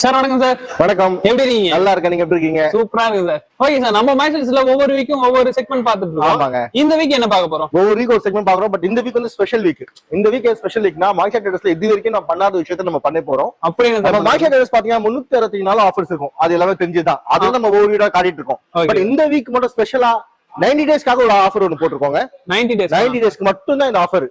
Sir வணக்கம் sir. வணக்கம். எப்படி இருக்கீங்க? நல்லா இருக்கேன். நீங்க எப்படி இருக்கீங்க? சூப்பரா இருக்கு சார். ஓகே சார், நம்ம மேட்சஸ்ல ஒவ்வொரு வீக்கும் ஒவ்வொரு செக்மெண்ட் பார்த்துட்டு இருக்கோம். ஆமாங்க. இந்த வீக் என்ன பார்க்க போறோம்? ஒவ்வொரு வீக் ஒரு செக்மெண்ட் பார்க்கறோம். பட் இந்த வீக் வந்து ஸ்பெஷல் வீக். இந்த வீக் ஸ்பெஷல் வீக்னா மார்க்கெட் ட்ரேடர்ஸ்ல இது வரைக்கும் நம்ம பண்ணாத விஷயத்தை நம்ம பண்ண போறோம். அப்படி நம்ம மார்க்கெட் ட்ரேடர்ஸ் பாத்தீங்கன்னா 364 ஆஃபர்ஸ் இருக்கும். அது எல்லாமே தெரிஞ்சுதான். அது நம்ம ஒவ்வொரு வீடா காட்டிட்டு இருக்கோம். பட் இந்த வீக் மட்டும் ஸ்பெஷலா 90 டேஸ்க்காக ஒரு ஆஃபர் ஒன்று போட்டுருக்கோங்க. 90 டேஸ்க்கு மட்டும் தான் இந்த offer.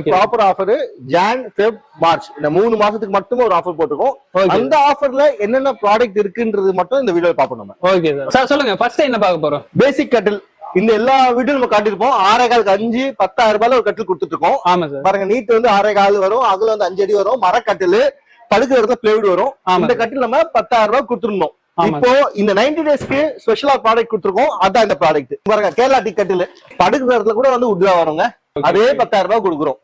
Proper offer Jan Feb March இந்த 3 மாசத்துக்கு மட்டுமே ஒரு ஆஃபர் போட்டுருக்கோம். அந்த ஆஃபர்ல என்னென்ன ப்ராடக்ட் இருக்குன்றது மட்டும் இந்த வீடியோல பாப்போம் நம்ம. Okay sir. சார் சொல்லுங்க, ஃபர்ஸ்ட் என்ன பார்க்க போறோம்? பேசிக் கட்டில். இந்த எல்லா வீடியோ நம்ம காட்டிருப்போம். 6.5 10,000 ரூபாயில ஒரு கட்டில் கொடுத்துட்டு இருக்கோம். ஆமா சார். பாருங்க, நீட் வந்து 6.5 வரும், அகல வந்து 5 அடி வரும், மரக்கட்டில் படுக்கிற இடத்துல பிளேவுட் வரும். இந்த கட்டில் நம்ம 10,000 ரூபாய் கொடுத்துருந்தோம். இப்போ இந்த 90 டேஸ்க்கு ஸ்பெஷலா ப்ராடக்ட் கொடுத்துருக்கோம். அதான் இந்த ப்ராடக்ட். பாருங்க, கேரளா டீ கட்டில் படுக்கிற இடத்துல கூட வந்து உட்ல வருங்க. அதே 10,000 ரூபாய் கொடுக்குறோம்.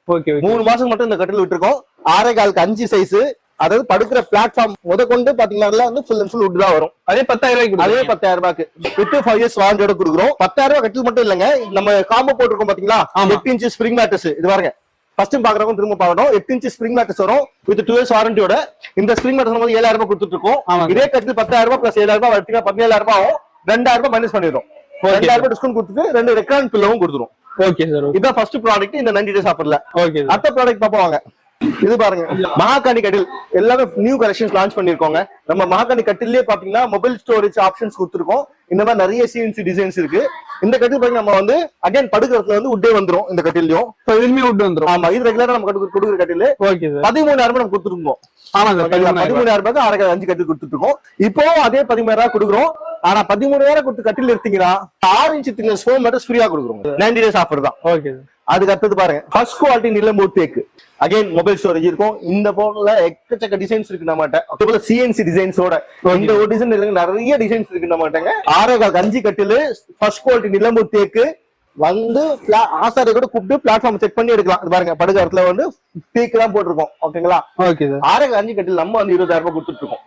3 மாசம் மட்டும் இந்த கட்டில் விட்டுருக்கோம். 6.5 சைஸ், அதாவது படுக்கிற பிளாட்ஃபார்ம் கொண்டு பாத்தீங்கன்னா வந்து ஃபுல் அண்ட் ஃபுல் உட் தான் வரும். அதே 10,000 ரூபாய்க்கு. அதே 10,000 ரூபாய்க்கு வித் 5 இயர்ஸ் வாரண்டியோட கொடுக்குறோம். 10,000 ரூபாய் கட்டில் மட்டும் இல்லங்க, நம்ம காம்போ போட்டிருக்கோம் பாத்தீங்களா, 8 இன்ச் ஸ்ப்ரிங் மேட்ரஸ். இது பாருங்க, ஃபர்ஸ்ட் பாக்குறவங்க திரும்ப பாக்கணும். 8 இன்ச் ஸ்ப்ரிங் மேட்ரஸ் வரும் வித் 2 இயர்ஸ் வாரண்டியோட. இந்த ஸ்ப்ரிங் மேட்ரஸ் நம்ம 7,000 ரூபாய் கொடுத்துட்டு இருக்கோம். இதே கட்டில் 10,000 ரூபாய் பிளஸ் 7,000 ரூபாய் வட்டினா 17,000 ரூபாய் ஆகும். 2,000 ரூபாய் மைனஸ் பண்ணிடுறோம். 2,000 ரூபாய் டிஸ்கவுண்ட் கொடுத்துட்டு 2 ரெக்ரான் பில்லவும் கொடுத்துரும். Okay sir. இதான் ஃபர்ஸ்ட் ப்ராடக்ட் இந்த 90 டேஸ் ஆஃபர்ல. ஓகே. அடுத்த ப்ராடக்ட் பாப்போம் வாங்க. இது பாருங்க, மகாகாணி கட்டில். எல்லாமே நியூ கலெக்ஷன்ஸ் லான்ச் பண்ணிருக்கோங்க. நம்ம மகாகாணி கட்டிலே பாத்தீங்கன்னா மொபைல் ஸ்டோரேஜ் ஆப்ஷன்ஸ் கொடுத்துருக்கோம். இந்த மாதிரி நிறைய சிஎன்சி டிசைன்ஸ் இருக்கு. இந்த கட்டில் பாத்தீங்கன்னா நம்ம வந்து அகைன் படுக்கிறதுல வந்து உட்டே வந்துரும். இந்த கட்டிலையும் இதுலயுமே உட் வந்துரும். ஆமா, இது ரெகுலரா நம்ம கொடுக்குற கட்டில். Okay sir. 13,000 ரூபாய் நம்ம கொடுத்துருக்கோம். ஆமா சார், 13,000 ரூபாய்க்கு 6.5 கட்டில் கொடுத்துட்டு இருக்கோம். இப்போ அதே 13,000 ரூபாய் கொடுக்குறோம். ஆனா 13,000 கொடுத்து கட்டில் எடுத்தீங்கன்னா 6 இன்ச் திக்னஸ் ஃபோம் மேட்டர்ஸ் ஃப்ரீயா கொடுக்குறோம். 90 டேஸ் ஆஃபர் தான். ஓகே. அதுக்கு அடுத்தது பாருங்க, ஃபர்ஸ்ட் குவாலிட்டி நிலம்பூர் தேக்கு. அகைன் மொபைல் ஸ்டோரேஜ் இருக்கும். இந்த போன்ல எக்கச்சக்க டிசைன்ஸ் இருக்கு நம்மகிட்ட. அதே சிஎன்சி டிசைன்ஸோட இந்த ஒரு டிசைன் நிறைய டிசைன்ஸ் இருக்கு நம்மகிட்டங்க. 6.5 கட்டில் ஃபர்ஸ்ட் குவாலிட்டி நிலம்பூர் தேக்கு வந்து ஆசாரி கூட கூப்பிட்டு பிளாட்ஃபார்ம் செக் பண்ணி எடுக்கலாம். பாருங்க, படுக்க இடத்துல வந்து தேக்கு தான் போட்டிருக்கோம். ஓகேங்களா? 6.5 கட்டில் நம்ம வந்து 20,000 ரூபாய் கொடுத்துட்டு இருக்கோம்.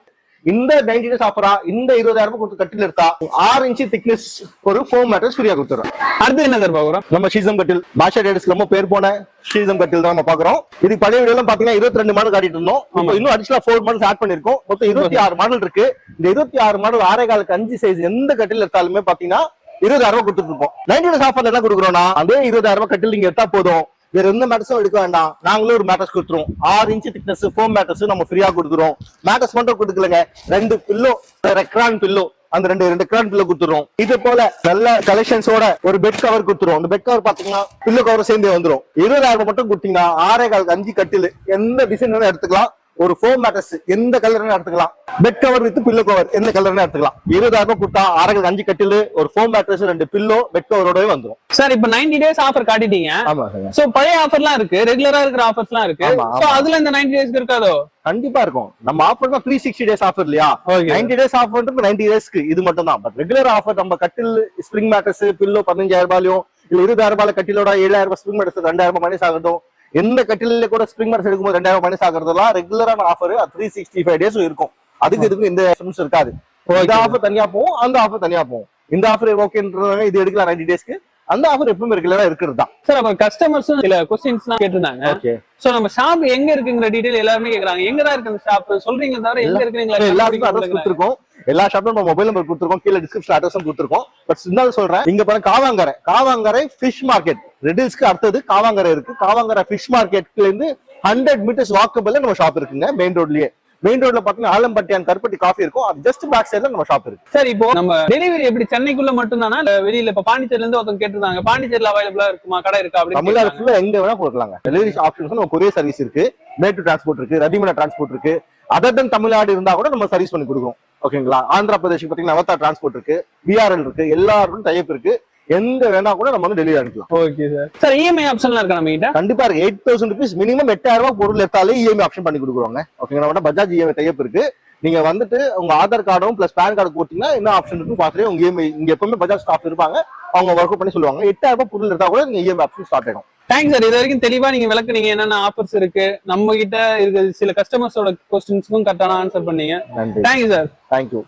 இந்த 90 டேஸ் ஆஃபரா இந்த 20,000 ரூபாய் கொடுத்து கட்டில் எடுத்தா 6 இன்ச் திக்னஸ் ஒரு ஃபோம் மேட்டர்ஸ் ஃப்ரீயா கொடுத்துறோம். அடுத்து என்ன சார் பாக்குறோம்? நம்ம ஷீசம் கட்டில். பாஷா டேட்ஸ்க்கு நம்ம பேர் போன ஷீசம் கட்டில் தான் நம்ம பாக்குறோம். இது பழைய வீடியோ எல்லாம் பாத்தீங்கன்னா 22 மாடல் காட்டிட்டு இருந்தோம். இப்போ இன்னும் அடிஷனலா 4 மாடல்ஸ் ஆட் பண்ணிருக்கோம். மொத்தம் 26 மாடல் இருக்கு. இந்த 26 மாடல் 6.5 சைஸ் எந்த கட்டில் எடுத்தாலுமே பாத்தீங்கன்னா 20,000 ரூபாய் கொடுத்துட்டு இருக்கோம். 90 டேஸ் ஆஃபர்ல என்ன கொடுக்குறோம்னா, அதே 20,000 ரூபாய் கட்டில் நீங்க எடுத்தா போதும். வேற எந்த மேட்டர்ஸும் எடுக்க வேண்டாம். நாங்களும் ஒரு மேட்டர்ஸ் கொடுத்துருவோம். 6 இன்ச் திக்னஸ் ஃபோம் மேட்டர்ஸ் நம்ம ஃப்ரீயா கொடுத்துருவோம். மேட்டர்ஸ் மட்டும் கொடுக்கலங்க, 2 பில்லோ, ரெக்ரான் பில்லோ, அந்த 2 ரெக்ரான் பில்லோ கொடுத்துருவோம். இது போல நல்ல கலெக்ஷன்ஸோட ஒரு பெட் கவர் கொடுத்துருவோம். அந்த பெட் கவர் பாத்தீங்கன்னா பில்லோ கவர் சேர்ந்து வந்துடும். 20,000 ரூபாய் மட்டும் கொடுத்தீங்கன்னா 6.5 கட்டில் எந்த டிசைன் வேணா எடுத்துக்கலாம். ஒரு ஃபோம் மேட்டர்ஸ் எந்த கலர் எடுத்துக்கலாம். Bed cover with pillow cover எந்த கலர் எடுத்துக்கலாம். 20,000 ரூபாய் கொடுத்தா 6.5 கட்டில் ஒரு ஃபோம் மேட்டர்ஸ் 2 பில்லோ பெட் கவரோடவே வந்துரும். சார் இப்போ 90 டேஸ் ஆஃபர் காட்டிட்டீங்க. ஆமா சார். சோ பழைய ஆஃபர்லாம் இருக்கு, ரெகுலரா இருக்கிற ஆஃபர்ஸ்லாம் இருக்கு. சோ அதுல இந்த 90 டேஸ்க்கு இருக்காதோ? கண்டிப்பா இருக்கும். நம்ம ஆஃபர் தான் 360 டேஸ் ஆஃபர் இல்லையா? 90 டேஸ் ஆஃபர் 90 டேஸ்க்கு இது மட்டும் தான். பட் ரெகுலர் ஆஃபர் நம்ம கட்டில் ஸ்ப்ரிங் மேட்டர்ஸ் பில்லோ 15,000 ரூபாயும் இல்ல 20,000 ரூபாய் கட்டிலோட 7,000 ரூபாய் ஸ்ப்ரிங் மேட்டர்ஸ் 2,000 ரூபாய் மைனஸ் ஆகட்டும். எந்த கட்டில கூட ஸ்ப்ரிங் மேட்டர்ஸ் எடுக்கும்போது 2,000 ரூபாய் மைனஸ் ஆகிறதுலாம் ரெகுலரான ஆஃபர் 365 டேஸ் இருக்கும். அதுக்கு இதுக்கு இந்த எக்ஸ்பென்ஸ் இருக்காது. இந்த ஆஃபர் தனியா போகும், அந்த ஆஃபர் தனியா போகும். இந்த ஆஃபர் ஓகேன்றவங்க இது எடுக்கலாம் 90 டேஸ்க்கு. அந்த ஆஃபர் எப்பவுமே ரெகுலரா இருக்கிறது தான். சார் அப்ப கஸ்டமர்ஸும் சில क्वेश्चंसலாம் கேட்டிருந்தாங்க. ஓகே. சோ நம்ம ஷாப் எங்க இருக்குங்கற டீடைல் எல்லாரும் கேக்குறாங்க. எங்க தான் இருக்கு அந்த ஷாப் சொல்றீங்க தவிர எங்க இருக்குங்களா? எல்லாருக்கும் அட்ரஸ் கொடுத்திருக்கோம். எல்லா ஷாப்லயும் நம்ம மொபைல் நம்பர் கொடுத்திருக்கோம். கீழ டிஸ்கிரிப்ஷன் அட்ரஸும் கொடுத்திருக்கோம். பட் சின்னதா சொல்றேன், இங்க பாருங்க காவாங்கரை ஃபிஷ் மார்க்கெட். ரெடில்ஸ்க்கு அடுத்தது காவாங்கரை இருக்கு. காவாங்கரை ஃபிஷ் மார்க்கெட்ல இருந்து 100 மீட்டர்ஸ் வாக்கபிள்ல நம்ம ஷாப் இருக்குங்க. மெயின் ரோட்லயே. மெயின் ரோட்ல பாத்தீங்கன்னா ஆலம்பட்டியான் கருப்பட்டி காஃபி இருக்கும். அது ஜஸ்ட் பேக் சைடுல நம்ம ஷாப் இருக்கு. சார் இப்போ நம்ம டெலிவரி எப்படி சென்னைக்குள்ள மட்டும் தானா வெளியில? இப்ப பாண்டிச்சேரில இருந்து ஒருத்தங்க கேட்டிருந்தாங்க, பாண்டிச்சேரில அவைலபிளா இருக்குமா, கடை இருக்கா அப்படின்னு? தமிழ்நாடு ஃபுல்லா எங்க வேணா கொடுக்கலாங்க. டெலிவரி ஆப்ஷன்ஸ் நம்ம கொரியர் சர்வீஸ் இருக்கு, மேட்டு டிரான்ஸ்போர்ட் இருக்கு, ரதிமனா டிரான்ஸ்போர்ட் இருக்கு. அதர் தென் தமிழ்நாடு இருந்தா கூட நம்ம சர்வீஸ் பண்ணி கொடுக்குறோம். ஓகேங்களா? ஆந்திர பிரதேஷ் பாத்தீங்கன்னா அவதா டிரான்ஸ்போர்ட் இருக்கு, பிஆர்எல் இருக்கு, எல்லாருக்கும் டைப் இருக்கு. எந்த வேணா கூட நம்ம வந்து டெலிவரி அனுப்பலாம். Okay sir. சார் இஎம்ஐ ஆப்ஷன்லாம் இருக்கா நம்ம கிட்ட? கண்டிப்பா இருக்கு. 8,000 rupees மினிமம் 8,000 ரூபாய் பொருள் எடுத்தாலே இஎம்ஐ ஆப்ஷன் பண்ணி கொடுக்குறோங்க. ஓகேங்களா? நம்ம பஜாஜ் இஎம்ஐ டைப் இருக்கு. நீங்க வந்துட்டு உங்க ஆதார் கார்டும் பிளஸ் பேன் கார்டு போட்டீங்கன்னா என்ன ஆப்ஷன் இருக்கு பாத்துட்டு உங்க இஎம்ஐ இங்க எப்பவுமே பஜாஜ் ஸ்டாஃப் இருப்பாங்க. அவங்க ஒர்க் பண்ணி சொல்லுவாங்க. 8,000 ரூபாய் பொருள் எடுத்தா கூட நீங்க இஎம்ஐ ஆப்ஷன் ஸ்டார்ட் ஆயிடும். Thanks sir. இது வரைக்கும் தெளிவா நீங்க விளக்குனீங்க என்னென்ன ஆஃபர்ஸ் இருக்கு. நம்ம கிட்ட இருக்க சில கஸ்டமர்ஸோட क्वेश्चंसக்கும் கரெக்டான ஆன்சர் பண்ணீங்க. Thank you sir. தேங்க்யூ.